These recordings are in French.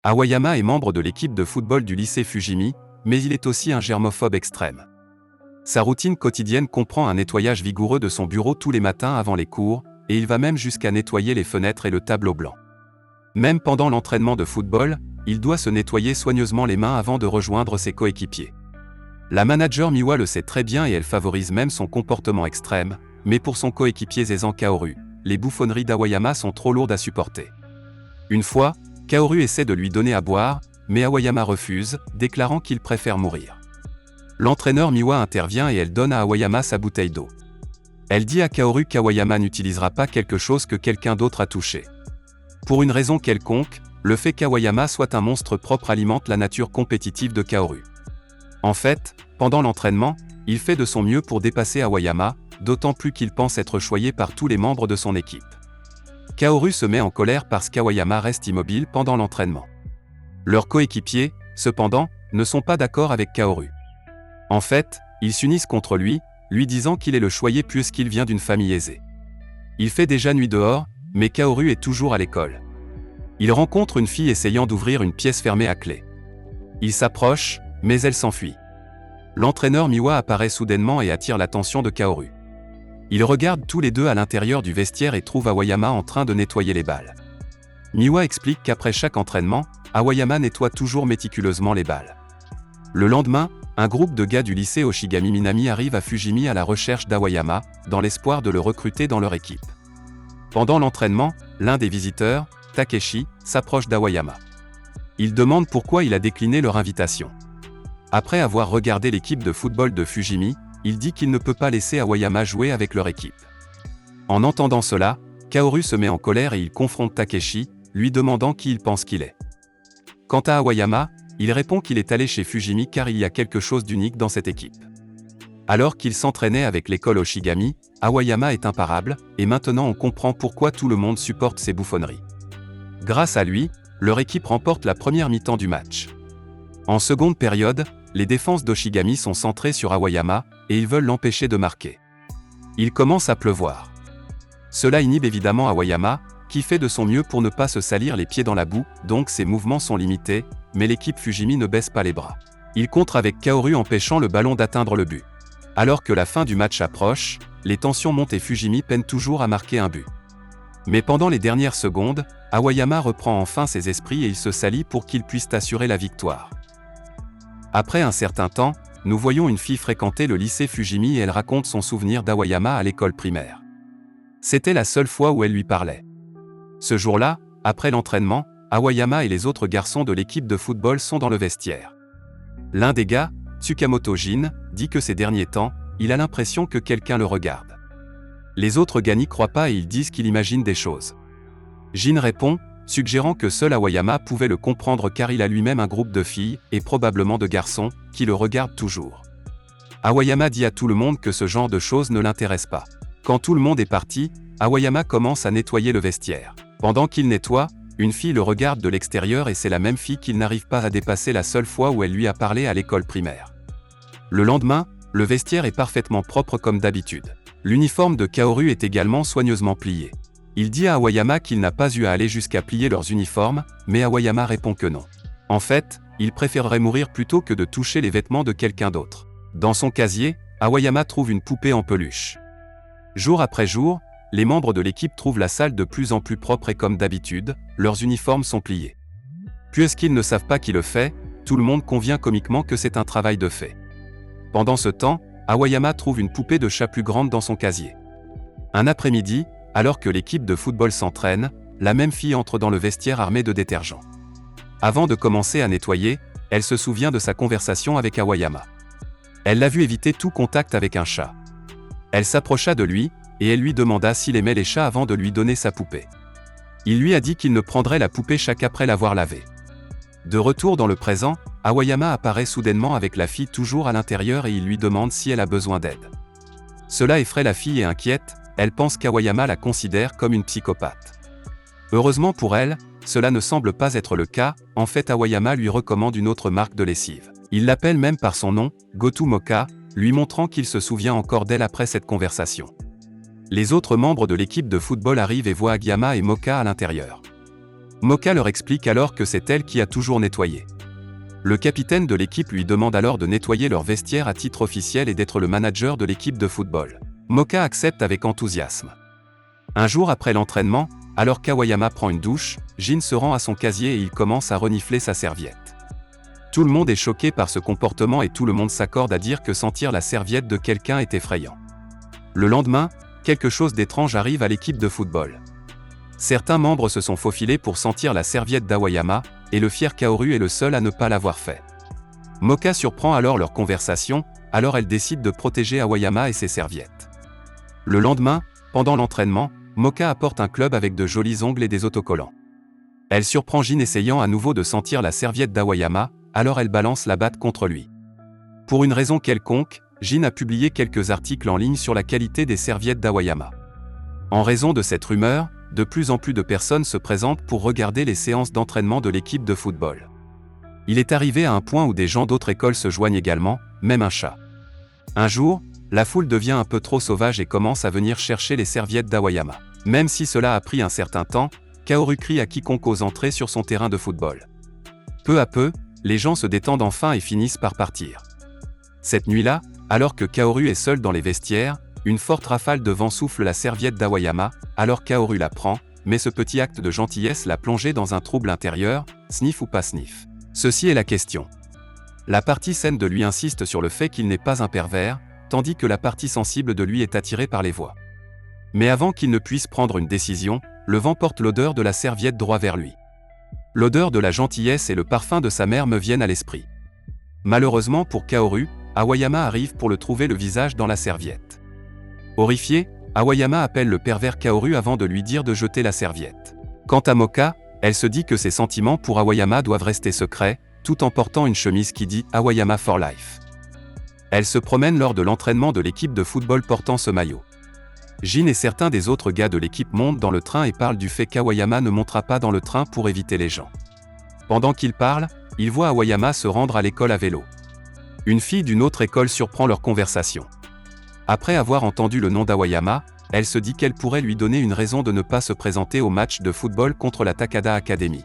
Awayama est membre de l'équipe de football du lycée Fujimi, mais il est aussi un germophobe extrême. Sa routine quotidienne comprend un nettoyage vigoureux de son bureau tous les matins avant les cours, et il va même jusqu'à nettoyer les fenêtres et le tableau blanc. Même pendant l'entraînement de football, il doit se nettoyer soigneusement les mains avant de rejoindre ses coéquipiers. La manager Miwa le sait très bien et elle favorise même son comportement extrême, mais pour son coéquipier Zezan Kaoru, les bouffonneries d'Awayama sont trop lourdes à supporter. Une fois, Kaoru essaie de lui donner à boire, mais Awayama refuse, déclarant qu'il préfère mourir. L'entraîneur Miwa intervient et elle donne à Awayama sa bouteille d'eau. Elle dit à Kaoru qu'Awayama n'utilisera pas quelque chose que quelqu'un d'autre a touché. Pour une raison quelconque, le fait qu'Awayama soit un monstre propre alimente la nature compétitive de Kaoru. En fait, pendant l'entraînement, il fait de son mieux pour dépasser Awayama, d'autant plus qu'il pense être choyé par tous les membres de son équipe. Kaoru se met en colère parce qu'Awayama reste immobile pendant l'entraînement. Leurs coéquipiers, cependant, ne sont pas d'accord avec Kaoru. En fait, ils s'unissent contre lui, lui disant qu'il est le choyé puisqu'il vient d'une famille aisée. Il fait déjà nuit dehors, mais Kaoru est toujours à l'école. Il rencontre une fille essayant d'ouvrir une pièce fermée à clé. Il s'approche, mais elle s'enfuit. L'entraîneur Miwa apparaît soudainement et attire l'attention de Kaoru. Ils regardent tous les deux à l'intérieur du vestiaire et trouvent Awayama en train de nettoyer les balles. Miwa explique qu'après chaque entraînement, Awayama nettoie toujours méticuleusement les balles. Le lendemain, un groupe de gars du lycée Oshigami Minami arrive à Fujimi à la recherche d'Awayama, dans l'espoir de le recruter dans leur équipe. Pendant l'entraînement, l'un des visiteurs, Takeshi, s'approche d'Awayama. Il demande pourquoi il a décliné leur invitation. Après avoir regardé l'équipe de football de Fujimi, il dit qu'il ne peut pas laisser Awayama jouer avec leur équipe. En entendant cela, Kaoru se met en colère et il confronte Takeshi, lui demandant qui il pense qu'il est. Quant à Awayama, il répond qu'il est allé chez Fujimi car il y a quelque chose d'unique dans cette équipe. Alors qu'il s'entraînait avec l'école Oshigami, Awayama est imparable, et maintenant on comprend pourquoi tout le monde supporte ses bouffonneries. Grâce à lui, leur équipe remporte la première mi-temps du match. En seconde période, les défenses d'Oshigami sont centrées sur Awayama, et ils veulent l'empêcher de marquer. Il commence à pleuvoir. Cela inhibe évidemment Awayama, qui fait de son mieux pour ne pas se salir les pieds dans la boue, donc ses mouvements sont limités, mais l'équipe Fujimi ne baisse pas les bras. Il contre avec Kaoru empêchant le ballon d'atteindre le but. Alors que la fin du match approche, les tensions montent et Fujimi peine toujours à marquer un but. Mais pendant les dernières secondes, Awayama reprend enfin ses esprits et il se salit pour qu'il puisse assurer la victoire. Après un certain temps, nous voyons une fille fréquenter le lycée Fujimi et elle raconte son souvenir d'Awayama à l'école primaire. C'était la seule fois où elle lui parlait. Ce jour-là, après l'entraînement, Awayama et les autres garçons de l'équipe de football sont dans le vestiaire. L'un des gars, Tsukamoto Jin, dit que ces derniers temps, il a l'impression que quelqu'un le regarde. Les autres gars n'y croient pas et ils disent qu'il imagine des choses. Jin répond, suggérant que seul Awayama pouvait le comprendre car il a lui-même un groupe de filles, et probablement de garçons, qui le regardent toujours. Awayama dit à tout le monde que ce genre de choses ne l'intéresse pas. Quand tout le monde est parti, Awayama commence à nettoyer le vestiaire. Pendant qu'il nettoie, une fille le regarde de l'extérieur et c'est la même fille qu'il n'arrive pas à dépasser la seule fois où elle lui a parlé à l'école primaire. Le lendemain, le vestiaire est parfaitement propre comme d'habitude. L'uniforme de Kaoru est également soigneusement plié. Il dit à Awayama qu'il n'a pas eu à aller jusqu'à plier leurs uniformes, mais Awayama répond que non. En fait, il préférerait mourir plutôt que de toucher les vêtements de quelqu'un d'autre. Dans son casier, Awayama trouve une poupée en peluche. Jour après jour, les membres de l'équipe trouvent la salle de plus en plus propre et comme d'habitude, leurs uniformes sont pliés. Puisqu'ils ne savent pas qui le fait, tout le monde convient comiquement que c'est un travail de fait. Pendant ce temps, Awayama trouve une poupée de chat plus grande dans son casier. Un après-midi, alors que l'équipe de football s'entraîne, la même fille entre dans le vestiaire armée de détergent. Avant de commencer à nettoyer, elle se souvient de sa conversation avec Awayama. Elle l'a vu éviter tout contact avec un chat. Elle s'approcha de lui, et elle lui demanda s'il aimait les chats avant de lui donner sa poupée. Il lui a dit qu'il ne prendrait la poupée chaque après l'avoir lavée. De retour dans le présent, Awayama apparaît soudainement avec la fille toujours à l'intérieur et il lui demande si elle a besoin d'aide. Cela effraie la fille et inquiète, elle pense qu'Awayama la considère comme une psychopathe. Heureusement pour elle, cela ne semble pas être le cas, en fait Awayama lui recommande une autre marque de lessive. Il l'appelle même par son nom, Goto Moka, lui montrant qu'il se souvient encore d'elle après cette conversation. Les autres membres de l'équipe de football arrivent et voient Agiyama et Moka à l'intérieur. Moka leur explique alors que c'est elle qui a toujours nettoyé. Le capitaine de l'équipe lui demande alors de nettoyer leur vestiaire à titre officiel et d'être le manager de l'équipe de football. Moka accepte avec enthousiasme. Un jour après l'entraînement, alors qu'Aoyama prend une douche, Jin se rend à son casier et il commence à renifler sa serviette. Tout le monde est choqué par ce comportement et tout le monde s'accorde à dire que sentir la serviette de quelqu'un est effrayant. Le lendemain, quelque chose d'étrange arrive à l'équipe de football. Certains membres se sont faufilés pour sentir la serviette d'Aoyama, et le fier Kaoru est le seul à ne pas l'avoir fait. Moka surprend alors leur conversation, alors elle décide de protéger Aoyama et ses serviettes. Le lendemain, pendant l'entraînement, Moka apporte un club avec de jolis ongles et des autocollants. Elle surprend Jin essayant à nouveau de sentir la serviette d'Aoyama, alors elle balance la batte contre lui. Pour une raison quelconque, Jin a publié quelques articles en ligne sur la qualité des serviettes d'Aoyama. En raison de cette rumeur, de plus en plus de personnes se présentent pour regarder les séances d'entraînement de l'équipe de football. Il est arrivé à un point où des gens d'autres écoles se joignent également, même un chat. Un jour, la foule devient un peu trop sauvage et commence à venir chercher les serviettes d'Aoyama. Même si cela a pris un certain temps, Kaoru crie à quiconque ose entrer sur son terrain de football. Peu à peu, les gens se détendent enfin et finissent par partir. Cette nuit-là, alors que Kaoru est seul dans les vestiaires, une forte rafale de vent souffle la serviette d'Aoyama, alors Kaoru la prend, mais ce petit acte de gentillesse l'a plongé dans un trouble intérieur, sniff ou pas sniff. Ceci est la question. La partie saine de lui insiste sur le fait qu'il n'est pas un pervers, tandis que la partie sensible de lui est attirée par les voix. Mais avant qu'il ne puisse prendre une décision, le vent porte l'odeur de la serviette droit vers lui. L'odeur de la gentillesse et le parfum de sa mère me viennent à l'esprit. Malheureusement pour Kaoru, Aoyama arrive pour le trouver le visage dans la serviette. Horrifiée, Aoyama appelle le pervers Kaoru avant de lui dire de jeter la serviette. Quant à Moka, elle se dit que ses sentiments pour Aoyama doivent rester secrets, tout en portant une chemise qui dit « Aoyama for life ». Elle se promène lors de l'entraînement de l'équipe de football portant ce maillot. Jin et certains des autres gars de l'équipe montent dans le train et parlent du fait qu'Aoyama ne montera pas dans le train pour éviter les gens. Pendant qu'ils parlent, ils voient Aoyama se rendre à l'école à vélo. Une fille d'une autre école surprend leur conversation. Après avoir entendu le nom d'Aoyama, elle se dit qu'elle pourrait lui donner une raison de ne pas se présenter au match de football contre la Takada Academy.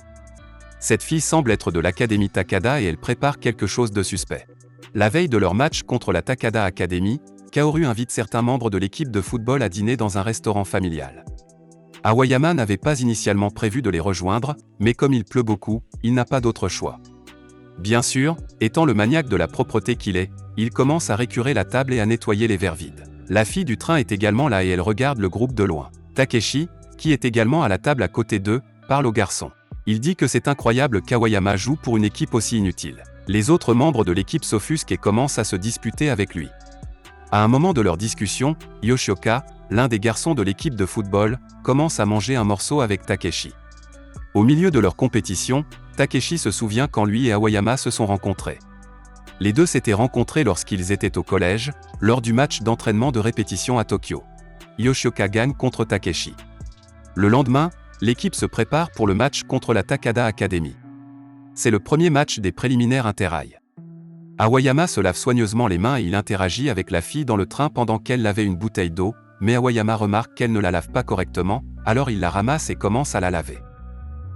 Cette fille semble être de l'académie Takada et elle prépare quelque chose de suspect. La veille de leur match contre la Takada Academy, Kaoru invite certains membres de l'équipe de football à dîner dans un restaurant familial. Aoyama n'avait pas initialement prévu de les rejoindre, mais comme il pleut beaucoup, il n'a pas d'autre choix. Bien sûr, étant le maniaque de la propreté qu'il est, il commence à récurer la table et à nettoyer les verres vides. La fille du train est également là et elle regarde le groupe de loin. Takeshi, qui est également à la table à côté d'eux, parle au garçon. Il dit que c'est incroyable qu'Aoyama joue pour une équipe aussi inutile. Les autres membres de l'équipe s'offusquent et commencent à se disputer avec lui. À un moment de leur discussion, Yoshioka, l'un des garçons de l'équipe de football, commence à manger un morceau avec Takeshi. Au milieu de leur compétition, Takeshi se souvient quand lui et Aoyama se sont rencontrés. Les deux s'étaient rencontrés lorsqu'ils étaient au collège, lors du match d'entraînement de répétition à Tokyo. Yoshioka gagne contre Takeshi. Le lendemain, l'équipe se prépare pour le match contre la Takada Academy. C'est le premier match des préliminaires interrail. Aoyama se lave soigneusement les mains et il interagit avec la fille dans le train pendant qu'elle lavait une bouteille d'eau, mais Aoyama remarque qu'elle ne la lave pas correctement, alors il la ramasse et commence à la laver.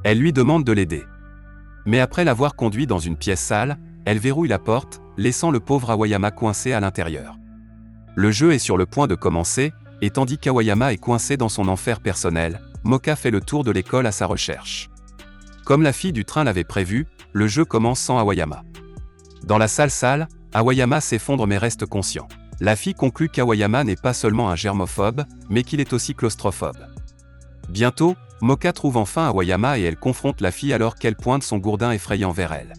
Elle lui demande de l'aider. Mais après l'avoir conduit dans une pièce sale, elle verrouille la porte, laissant le pauvre Aoyama coincé à l'intérieur. Le jeu est sur le point de commencer, et tandis qu'Aoyama est coincé dans son enfer personnel, Moka fait le tour de l'école à sa recherche. Comme la fille du train l'avait prévu, le jeu commence sans Aoyama. Dans la salle, Aoyama s'effondre mais reste conscient. La fille conclut qu'Aoyama n'est pas seulement un germophobe, mais qu'il est aussi claustrophobe. Bientôt, Moka trouve enfin Aoyama et elle confronte la fille alors qu'elle pointe son gourdin effrayant vers elle.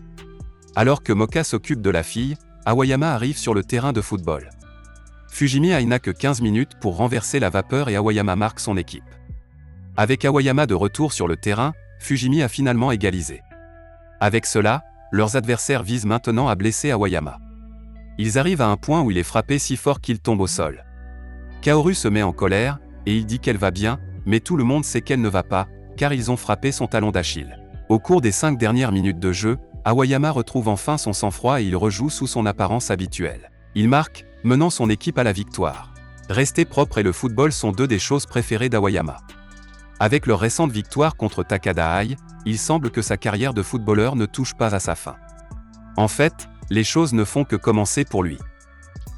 Alors que Moka s'occupe de la fille, Aoyama arrive sur le terrain de football. Fujimi n'a que 15 minutes pour renverser la vapeur et Aoyama marque son équipe. Avec Aoyama de retour sur le terrain, Fujimi a finalement égalisé. Avec cela, leurs adversaires visent maintenant à blesser Aoyama. Ils arrivent à un point où il est frappé si fort qu'il tombe au sol. Kaoru se met en colère, et il dit qu'elle va bien, mais tout le monde sait qu'elle ne va pas, car ils ont frappé son talon d'Achille. Au cours des 5 dernières minutes de jeu, Aoyama retrouve enfin son sang-froid et il rejoue sous son apparence habituelle. Il marque, menant son équipe à la victoire. Rester propre et le football sont deux des choses préférées d'Aoyama. Avec leur récente victoire contre Takada Ai, il semble que sa carrière de footballeur ne touche pas à sa fin. En fait, les choses ne font que commencer pour lui.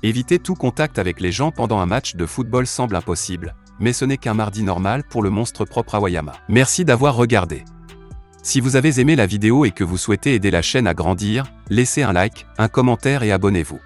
Éviter tout contact avec les gens pendant un match de football semble impossible, mais ce n'est qu'un mardi normal pour le monstre propre à Wayama. Merci d'avoir regardé. Si vous avez aimé la vidéo et que vous souhaitez aider la chaîne à grandir, laissez un like, un commentaire et abonnez-vous.